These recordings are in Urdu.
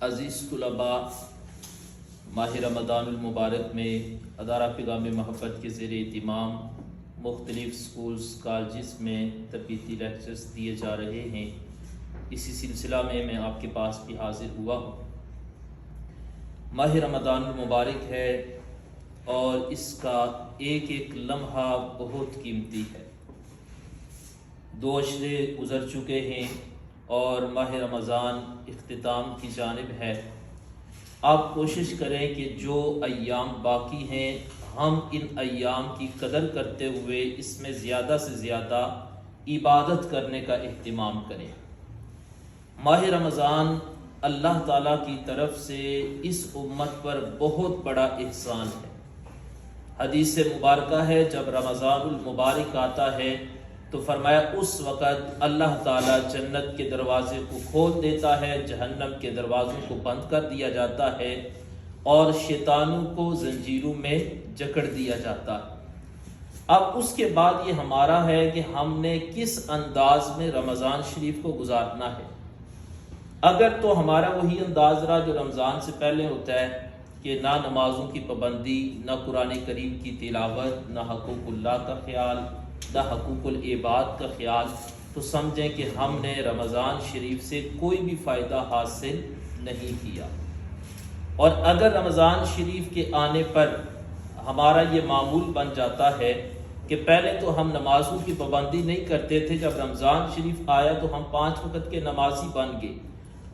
عزیز طلباء، ماہ رمضان المبارک میں ادارہ پیغام محبت کے زیر اہتمام مختلف سکولز کالجز میں تربیتی لیکچرز دیے جا رہے ہیں۔ اسی سلسلہ میں آپ کے پاس بھی حاضر ہوا ہوں۔ ماہ رمضان المبارک ہے اور اس کا ایک ایک لمحہ بہت قیمتی ہے۔ 2 اشرے گزر چکے ہیں اور ماہ رمضان اختتام کی جانب ہے۔ آپ کوشش کریں کہ جو ایام باقی ہیں ہم ان ایام کی قدر کرتے ہوئے اس میں زیادہ سے زیادہ عبادت کرنے کا اہتمام کریں۔ ماہ رمضان اللہ تعالیٰ کی طرف سے اس امت پر بہت بڑا احسان ہے۔ حدیث مبارکہ ہے جب رمضان المبارک آتا ہے تو فرمایا اس وقت اللہ تعالیٰ جنت کے دروازے کو کھول دیتا ہے، جہنم کے دروازوں کو بند کر دیا جاتا ہے اور شیطانوں کو زنجیروں میں جکڑ دیا جاتا ہے۔ اب اس کے بعد یہ ہمارا ہے کہ ہم نے کس انداز میں رمضان شریف کو گزارنا ہے۔ اگر تو ہمارا وہی انداز رہا جو رمضان سے پہلے ہوتا ہے کہ نہ نمازوں کی پابندی، نہ قرآن کریم کی تلاوت، نہ حقوق اللہ کا خیال، نہ حقوق العباد کا خیال، تو سمجھیں کہ ہم نے رمضان شریف سے کوئی بھی فائدہ حاصل نہیں کیا۔ اور اگر رمضان شریف کے آنے پر ہمارا یہ معمول بن جاتا ہے کہ پہلے تو ہم نمازوں کی پابندی نہیں کرتے تھے، جب رمضان شریف آیا تو ہم 5 وقت کے نمازی بن گئے،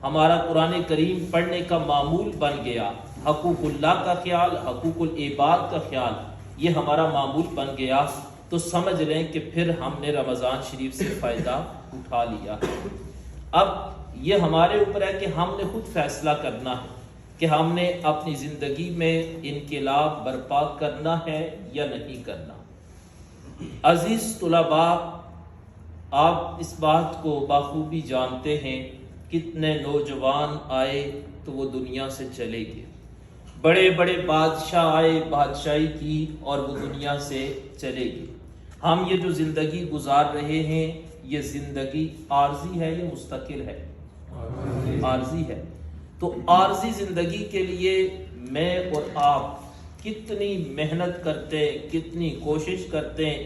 ہمارا قرآن کریم پڑھنے کا معمول بن گیا، حقوق اللہ کا خیال، حقوق العباد کا خیال یہ ہمارا معمول بن گیا، تو سمجھ لیں کہ پھر ہم نے رمضان شریف سے فائدہ اٹھا لیا۔ اب یہ ہمارے اوپر ہے کہ ہم نے خود فیصلہ کرنا ہے کہ ہم نے اپنی زندگی میں انقلاب برپا کرنا ہے یا نہیں کرنا۔ عزیز طلباء، آپ اس بات کو بخوبی جانتے ہیں، کتنے نوجوان آئے تو وہ دنیا سے چلے گئے، بڑے بڑے بادشاہ آئے، بادشاہی کی اور وہ دنیا سے چلے گئے۔ ہم یہ جو زندگی گزار رہے ہیں یہ زندگی عارضی ہے یا مستقل ہے؟ عارضی ہے۔ تو عارضی زندگی کے لیے میں اور آپ کتنی محنت کرتے ہیں، کتنی کوشش کرتے ہیں،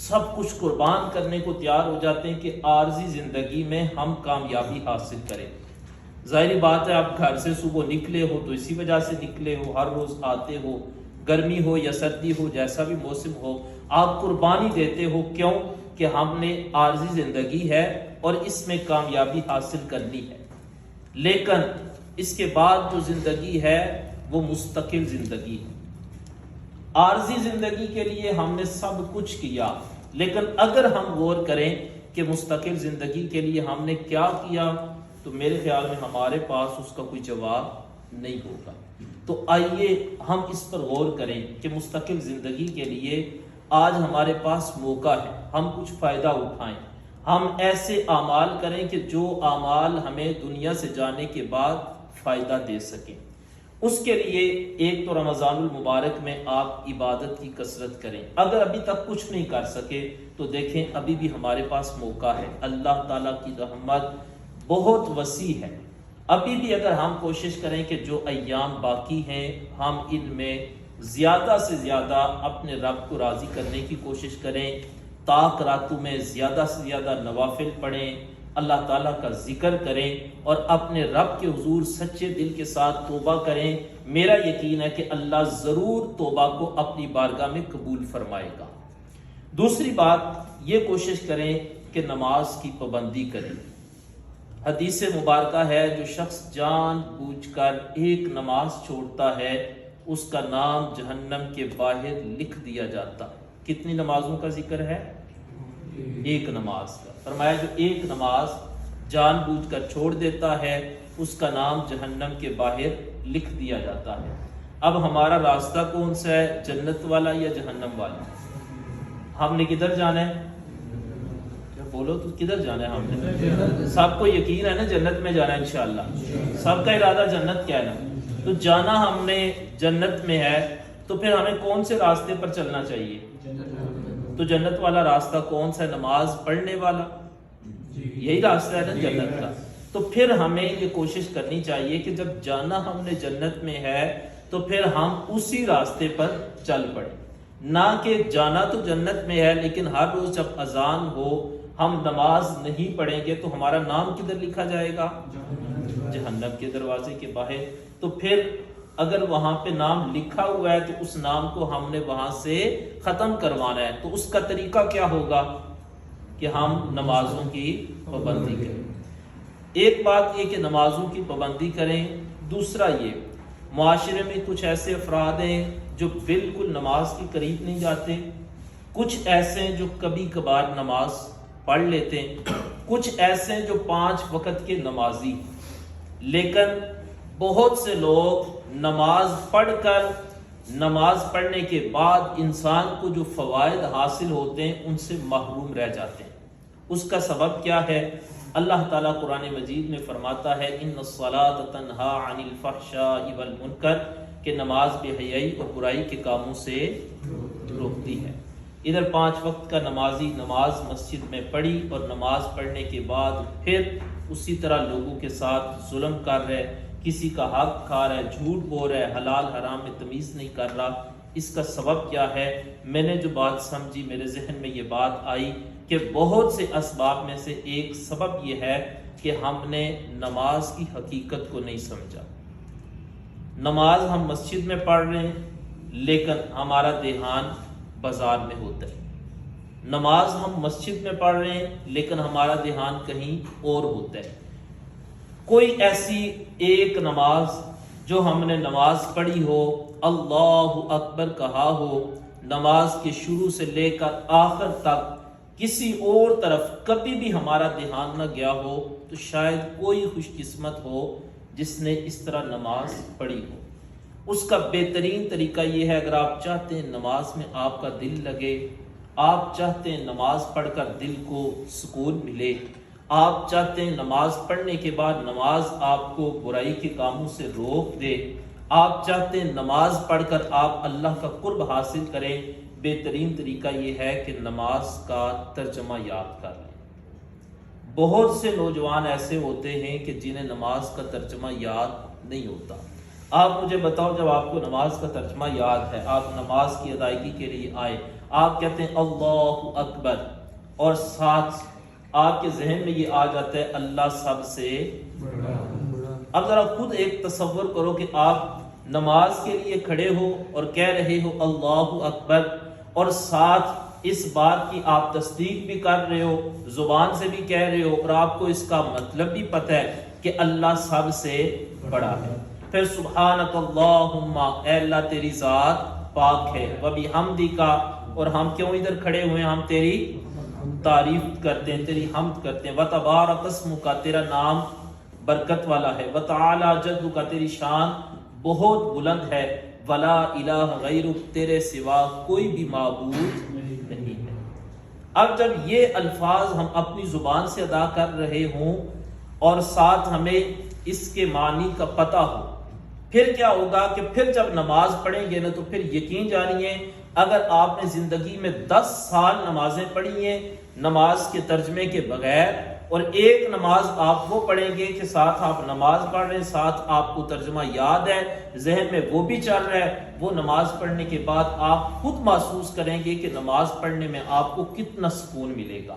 سب کچھ قربان کرنے کو تیار ہو جاتے ہیں کہ عارضی زندگی میں ہم کامیابی حاصل کریں۔ ظاہری بات ہے آپ گھر سے صبح نکلے ہو تو اسی وجہ سے نکلے ہو، ہر روز آتے ہو، گرمی ہو یا سردی ہو، جیسا بھی موسم ہو آپ قربانی دیتے ہو۔ کیوں؟ کہ ہم نے عارضی زندگی ہے اور اس میں کامیابی حاصل کرنی ہے، لیکن اس کے بعد جو زندگی ہے وہ مستقل زندگی ہے۔ عارضی زندگی کے لیے ہم نے سب کچھ کیا، لیکن اگر ہم غور کریں کہ مستقل زندگی کے لیے ہم نے کیا کیا تو میرے خیال میں ہمارے پاس اس کا کوئی جواب نہیں ہوگا۔ تو آئیے ہم اس پر غور کریں کہ مستقل زندگی کے لیے آج ہمارے پاس موقع ہے، ہم کچھ فائدہ اٹھائیں، ہم ایسے اعمال کریں کہ جو اعمال ہمیں دنیا سے جانے کے بعد فائدہ دے سکیں۔ اس کے لیے ایک تو رمضان المبارک میں آپ عبادت کی کثرت کریں۔ اگر ابھی تک کچھ نہیں کر سکے تو دیکھیں ابھی بھی ہمارے پاس موقع ہے، اللہ تعالیٰ کی رحمت بہت وسیع ہے۔ ابھی بھی اگر ہم کوشش کریں کہ جو ایام باقی ہیں ہم ان میں زیادہ سے زیادہ اپنے رب کو راضی کرنے کی کوشش کریں، طاق راتوں میں زیادہ سے زیادہ نوافل پڑھیں، اللہ تعالیٰ کا ذکر کریں اور اپنے رب کے حضور سچے دل کے ساتھ توبہ کریں۔ میرا یقین ہے کہ اللہ ضرور توبہ کو اپنی بارگاہ میں قبول فرمائے گا۔ دوسری بات یہ کوشش کریں کہ نماز کی پابندی کریں۔ حدیث مبارکہ ہے جو شخص جان بوجھ کر ایک نماز چھوڑتا ہے اس کا نام جہنم کے باہر لکھ دیا جاتا ہے۔ کتنی نمازوں کا ذکر ہے؟ ایک نماز کا۔ فرمایا جو ایک نماز جان بوجھ کر چھوڑ دیتا ہے اس کا نام جہنم کے باہر لکھ دیا جاتا ہے۔ اب ہمارا راستہ کون سا ہے، جنت والا یا جہنم والا؟ ہم نے کدھر جانا ہے؟ بولو تو کدھر جانا ہے ہم نے؟ سب کو یقین ہے نا جنت میں جانا ہے انشاءاللہ، سب کا ارادہ جنت کیا ہے نا، تو جانا ہم نے جنت میں ہے، تو پھر ہمیں کون سے راستے پر چلنا چاہیے؟ تو جنت والا راستہ کون سا ہے؟ نماز پڑھنے والا، یہی راستہ ہے نا جنت کا۔ تو پھر ہمیں یہ کوشش کرنی چاہیے کہ جب جانا ہم نے جنت میں ہے تو پھر ہم اسی راستے پر چل پڑیں، نہ کہ جانا تو جنت میں ہے لیکن ہر روز جب اذان ہو ہم نماز نہیں پڑھیں گے تو ہمارا نام کدھر لکھا جائے گا؟ جہنم کے دروازے کے باہر۔ تو پھر اگر وہاں پہ نام لکھا ہوا ہے تو اس نام کو ہم نے وہاں سے ختم کروانا ہے، تو اس کا طریقہ کیا ہوگا کہ ہم نمازوں کی پابندی کریں۔ ایک بات یہ کہ نمازوں کی پابندی کریں، دوسرا یہ معاشرے میں کچھ ایسے افراد ہیں جو بالکل نماز کے قریب نہیں جاتے، کچھ ایسے ہیں جو کبھی کبھار نماز پڑھ لیتے ہیں، کچھ ایسے ہیں جو 5 وقت کے نمازی، لیکن بہت سے لوگ نماز پڑھ کر نماز پڑھنے کے بعد انسان کو جو فوائد حاصل ہوتے ہیں ان سے محروم رہ جاتے ہیں۔ اس کا سبب کیا ہے؟ اللہ تعالیٰ قرآن مجید میں فرماتا ہے ان الصلاۃ تنہا عن الفحشاء والمنکر، کہ نماز بے حیائی اور برائی کے کاموں سے روکتی ہے۔ ادھر 5 وقت کا نمازی نماز مسجد میں پڑھی اور نماز پڑھنے کے بعد پھر اسی طرح لوگوں کے ساتھ ظلم کر رہے، کسی کا حق کھا رہا ہے، جھوٹ بول رہا ہے، حلال حرام میں تمیز نہیں کر رہا۔ اس کا سبب کیا ہے؟ میں نے جو بات سمجھی، میرے ذہن میں یہ بات آئی کہ بہت سے اسباب میں سے ایک سبب یہ ہے کہ ہم نے نماز کی حقیقت کو نہیں سمجھا۔ نماز ہم مسجد میں پڑھ رہے ہیں لیکن ہمارا دھیان بازار میں ہوتا ہے، نماز ہم مسجد میں پڑھ رہے ہیں لیکن ہمارا دھیان کہیں اور ہوتا ہے۔ کوئی ایسی ایک نماز جو ہم نے نماز پڑھی ہو، اللہ اکبر کہا ہو، نماز کے شروع سے لے کر آخر تک کسی اور طرف کبھی بھی ہمارا دھیان نہ گیا ہو، تو شاید کوئی خوش قسمت ہو جس نے اس طرح نماز پڑھی ہو۔ اس کا بہترین طریقہ یہ ہے، اگر آپ چاہتے ہیں نماز میں آپ کا دل لگے، آپ چاہتے ہیں نماز پڑھ کر دل کو سکون ملے، آپ چاہتے ہیں نماز پڑھنے کے بعد نماز آپ کو برائی کے کاموں سے روک دے، آپ چاہتے ہیں نماز پڑھ کر آپ اللہ کا قرب حاصل کریں، بہترین طریقہ یہ ہے کہ نماز کا ترجمہ یاد کر لیں۔ بہت سے نوجوان ایسے ہوتے ہیں کہ جنہیں نماز کا ترجمہ یاد نہیں ہوتا۔ آپ مجھے بتاؤ، جب آپ کو نماز کا ترجمہ یاد ہے، آپ نماز کی ادائیگی کے لیے آئے، آپ کہتے ہیں اللہ اکبر اور ساتھ آپ کے ذہن میں یہ آ جاتا ہے اللہ سب سے بڑا۔ اب ذرا خود ایک تصور کرو کہ آپ نماز کے لیے کھڑے ہو اور کہہ رہے ہو اللہ اکبر، اور ساتھ اس بات کی آپ تصدیق بھی کر رہے ہو، زبان سے بھی کہہ رہے ہو، اور آپ کو اس کا مطلب بھی پتہ ہے کہ اللہ سب سے بڑا ہے۔ پھر سبحانک اللہم، اے اللہ تیری ذات پاک ہے، وبحمدک، اور ہم کیوں ادھر کھڑے ہوئے ہیں؟ ہم تیری تعریف کرتے ہیں، تیری حمد کرتے ہیں، وتبارک اسمک، تیرا نام برکت والا ہے، وتعالی جدک، تیری شان بہت بلند ہے، ولا الہ غیرک، تیرے سوا کوئی بھی معبود نہیں ہے۔ اب جب یہ الفاظ ہم اپنی زبان سے ادا کر رہے ہوں اور ساتھ ہمیں اس کے معنی کا پتہ ہو، پھر کیا ہوگا کہ پھر جب نماز پڑھیں گے نا تو پھر یقین جانیے، اگر آپ نے زندگی میں 10 سال نمازیں پڑھی ہیں نماز کے ترجمے کے بغیر، اور ایک نماز آپ وہ پڑھیں گے کہ ساتھ آپ نماز پڑھ رہے ہیں، ساتھ آپ کو ترجمہ یاد ہے، ذہن میں وہ بھی چل رہا ہے، وہ نماز پڑھنے کے بعد آپ خود محسوس کریں گے کہ نماز پڑھنے میں آپ کو کتنا سکون ملے گا۔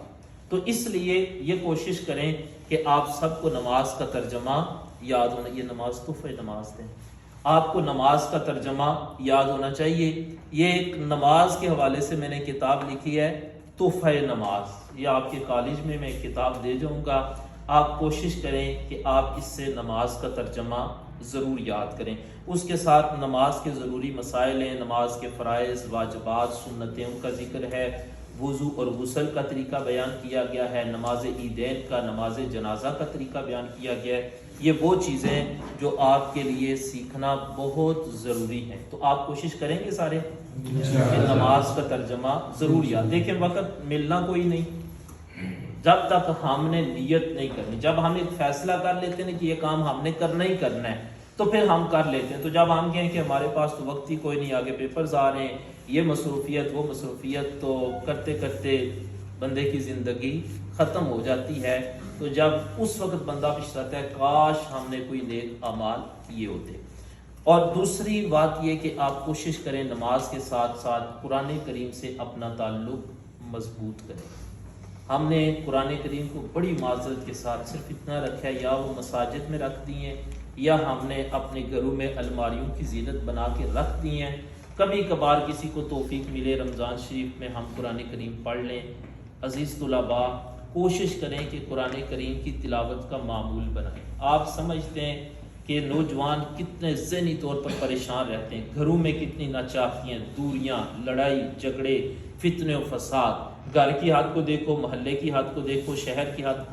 تو اس لیے یہ کوشش کریں کہ آپ سب کو نماز کا ترجمہ یاد ہونا، یہ نماز تحفہ نماز ہے، آپ کو نماز کا ترجمہ یاد ہونا چاہیے۔ یہ ایک نماز کے حوالے سے میں نے کتاب لکھی ہے، تحفہ نماز، یہ آپ کے کالج میں میں کتاب دے جاؤں گا، آپ کوشش کریں کہ آپ اس سے نماز کا ترجمہ ضرور یاد کریں۔ اس کے ساتھ نماز کے ضروری مسائل ہیں، نماز کے فرائض، واجبات، سنتیں، ان کا ذکر ہے، وضو اور غسل کا طریقہ بیان کیا گیا ہے، نماز عیدین کا، نماز جنازہ کا طریقہ بیان کیا گیا ہے۔ یہ وہ چیزیں جو آپ کے لیے سیکھنا بہت ضروری ہے، تو آپ کوشش کریں گے سارے کہ نماز کا ترجمہ ضرور یاد۔ دیکھیں وقت ملنا کوئی نہیں، جب تک ہم نے نیت نہیں کرنی، جب ہم ایک فیصلہ کر لیتے ہیں کہ یہ کام ہم نے کرنا ہی کرنا ہے تو پھر ہم کر لیتے ہیں، تو جب ہم کہیں کہ ہمارے پاس تو وقت ہی کوئی نہیں، آگے پیپرز آ رہے ہیں، یہ مصروفیت وہ مصروفیت، تو کرتے کرتے بندے کی زندگی ختم ہو جاتی ہے۔ تو جب اس وقت بندہ پچھتاتا ہے کاش ہم نے کوئی نیک اعمال کیے ہوتے۔ اور دوسری بات یہ کہ آپ کوشش کریں نماز کے ساتھ ساتھ قرآن کریم سے اپنا تعلق مضبوط کریں۔ ہم نے قرآن کریم کو بڑی معذرت کے ساتھ صرف اتنا رکھا ہے، یا وہ مساجد میں رکھ دی ہیں یا ہم نے اپنے گھروں میں الماریوں کی زینت بنا کے رکھ دی ہیں۔ کبھی کبھار کسی کو توفیق ملے رمضان شریف میں ہم قرآن کریم پڑھ لیں۔ عزیز طلباء، کوشش کریں کہ قرآن کریم کی تلاوت کا معمول بنائیں۔ آپ سمجھتے ہیں کہ نوجوان کتنے ذہنی طور پر پریشان رہتے ہیں، گھروں میں کتنی ناچاکیاں، دوریاں، لڑائی جھگڑے، فتنے و فساد، گھر کی حد کو دیکھو، محلے کی حد کو دیکھو، شہر کی حد،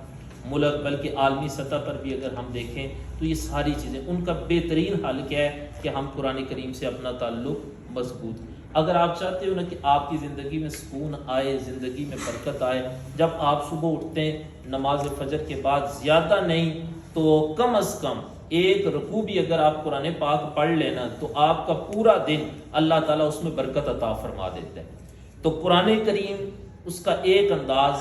ملک بلکہ عالمی سطح پر بھی اگر ہم دیکھیں تو یہ ساری چیزیں، ان کا بہترین حل کیا ہے کہ ہم قرآن کریم سے اپنا تعلق مضبوط۔ اگر آپ چاہتے ہو نا کہ آپ کی زندگی میں سکون آئے، زندگی میں برکت آئے، جب آپ صبح اٹھتے ہیں نماز فجر کے بعد زیادہ نہیں تو کم از کم ایک رکوع بھی اگر آپ قرآن پاک پڑھ لینا تو آپ کا پورا دن اللہ تعالیٰ اس میں برکت عطا فرما دیتا ہے۔ تو قرآن کریم اس کا ایک انداز،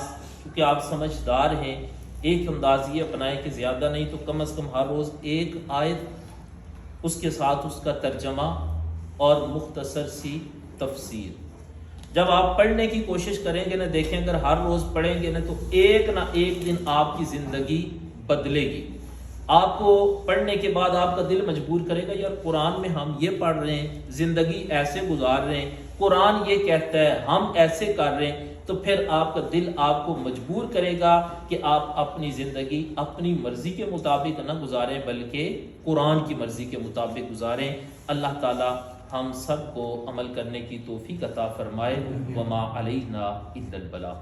کیونکہ آپ سمجھدار ہیں، ایک انداز یہ اپنائیں کہ زیادہ نہیں تو کم از کم ہر روز ایک آیت، اس کے ساتھ اس کا ترجمہ اور مختصر سی تفسیر۔ جب آپ پڑھنے کی کوشش کریں گے نا، دیکھیں اگر ہر روز پڑھیں گے نا تو ایک نہ ایک دن آپ کی زندگی بدلے گی۔ آپ کو پڑھنے کے بعد آپ کا دل مجبور کرے گا یار قرآن میں ہم یہ پڑھ رہے ہیں، زندگی ایسے گزار رہے ہیں، قرآن یہ کہتا ہے ہم ایسے کر رہے ہیں، تو پھر آپ کا دل آپ کو مجبور کرے گا کہ آپ اپنی زندگی اپنی مرضی کے مطابق نہ گزاریں بلکہ قرآن کی مرضی کے مطابق گزاریں۔ اللہ تعالی ہم سب کو عمل کرنے کی توفیق عطا فرمائے۔ وما علینا الا البلاغ۔